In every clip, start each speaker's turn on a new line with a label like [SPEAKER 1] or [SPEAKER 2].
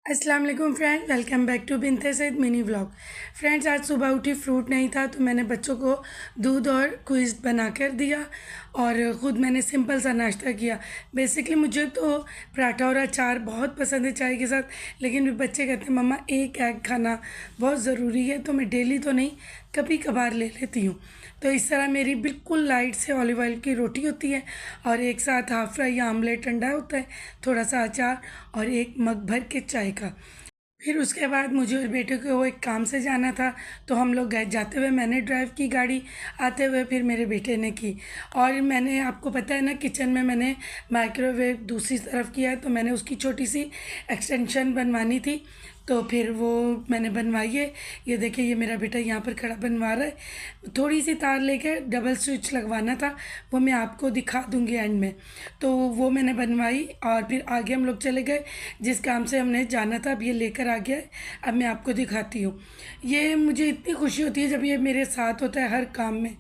[SPEAKER 1] अस्सलाम वालेकुम friends, welcome back to Binte Saeed mini vlog. Friends, आज सुबह उठी, फ्रूट नहीं था तो मैंने बच्चों को दूध और क्विज़ बना कर दिया और ख़ुद मैंने सिंपल सा नाश्ता किया। बेसिकली मुझे तो पराठा और अचार बहुत पसंद है चाय के साथ, लेकिन फिर बच्चे कहते हैं मम्मा एक एग खाना बहुत ज़रूरी है, तो मैं डेली तो नहीं, कभी कभार ले लेती हूँ। तो इस तरह मेरी बिल्कुल लाइट से ऑलिव ऑयल की रोटी होती है और एक साथ हाफ़ फ्राई या आमलेट अंडा होता है, थोड़ा सा अचार और एक मग भर के चाय का। फिर उसके बाद मुझे और बेटे को एक काम से जाना था, तो हम लोग गए। जाते हुए मैंने ड्राइव की गाड़ी, आते हुए फिर मेरे बेटे ने की। और मैंने, आपको पता है ना, किचन में मैंने माइक्रोवेव दूसरी तरफ किया है, तो मैंने उसकी छोटी सी एक्सटेंशन बनवानी थी, तो फिर वो मैंने बनवाई है। ये देखिए, ये मेरा बेटा यहाँ पर खड़ा बनवा रहा है। थोड़ी सी तार लेके डबल स्विच लगवाना था, वो मैं आपको दिखा दूँगी एंड में। तो वो मैंने बनवाई और फिर आगे हम लोग चले गए जिस काम से हमने जाना था। अब ये लेकर आ गया है, अब मैं आपको दिखाती हूँ। ये मुझे इतनी खुशी होती है जब ये मेरे साथ होता है हर काम में।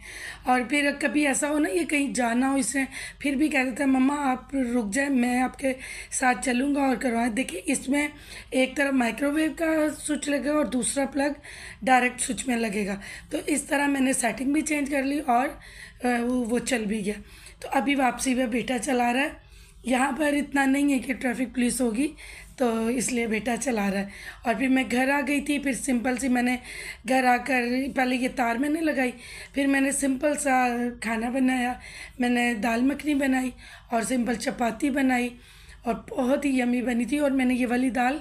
[SPEAKER 1] और फिर कभी ऐसा हो ना, ये कहीं जाना हो इसने, फिर भी कह देता है मम्मा आप रुक जाए, मैं आपके साथ चलूँगा और करवाएं। देखिए, इसमें एक तरफ माइक्रोवेव का स्विच लगेगा और दूसरा प्लग डायरेक्ट स्विच में लगेगा। तो इस तरह मैंने सेटिंग भी चेंज कर ली और वो चल भी गया। तो अभी वापसी में बेटा चला रहा है। यहाँ पर इतना नहीं है कि ट्रैफिक पुलिस होगी, तो इसलिए बेटा चला रहा है। और फिर मैं घर आ गई थी। फिर सिंपल सी मैंने घर आकर पहले ये तार मैंने लगाई, फिर मैंने सिंपल सा खाना बनाया। मैंने दाल मखनी बनाई और सिंपल चपाती बनाई और बहुत ही यमी बनी थी। और मैंने ये वाली दाल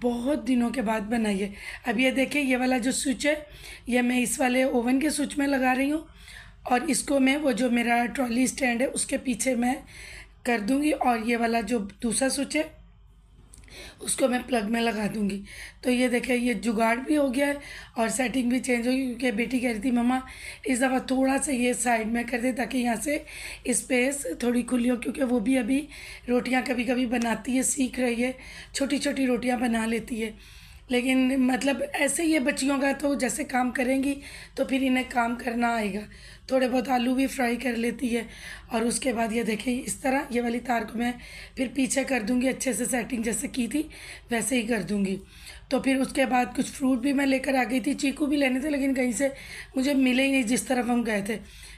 [SPEAKER 1] बहुत दिनों के बाद बनाई है। अब ये देखिए, ये वाला जो स्विच है, ये मैं इस वाले ओवन के स्विच में लगा रही हूँ और इसको मैं वो जो मेरा ट्रॉली स्टैंड है उसके पीछे मैं कर दूँगी और ये वाला जो दूसरा स्विच है उसको मैं प्लग में लगा दूँगी। तो ये देखिए, ये जुगाड़ भी हो गया है और सेटिंग भी चेंज होगी, क्योंकि बेटी कह रही थी मम्मा इस दफ़ा थोड़ा सा ये साइड में कर दे ताकि यहाँ से स्पेस थोड़ी खुली हो, क्योंकि वो भी अभी रोटियाँ कभी कभी बनाती है, सीख रही है, छोटी छोटी रोटियाँ बना लेती है। लेकिन मतलब ऐसे ही है बच्चियों का, तो जैसे काम करेंगी तो फिर इन्हें काम करना आएगा। थोड़े बहुत आलू भी फ्राई कर लेती है। और उसके बाद ये देखिए, इस तरह ये वाली तार को मैं फिर पीछे कर दूंगी, अच्छे से सेटिंग जैसे की थी वैसे ही कर दूंगी। तो फिर उसके बाद कुछ फ्रूट भी मैं लेकर आ गई थी, चीकू भी लेने थे, लेकिन कहीं से मुझे मिले ही नहीं जिस तरफ हम गए थे।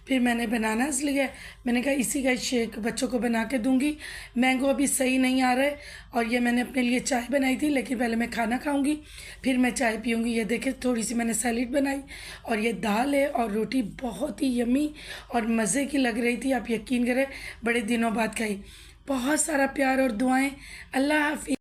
[SPEAKER 1] फिर मैंने बनानास लिए, मैंने कहा इसी का शेक बच्चों को बना के दूंगी। मैंगो अभी सही नहीं आ रहा है और ये मैंने अपने लिए चाय बनाई थी, लेकिन पहले मैं खाना खाऊंगी फिर मैं चाय पीऊँगी। ये देखिए, थोड़ी सी मैंने सैलेड बनाई और ये दाल है और रोटी बहुत ही यमी और मज़े की लग रही थी। आप यकीन करें, बड़े दिनों बाद खाई। बहुत सारा प्यार और दुआएं। अल्लाह हाफिज़।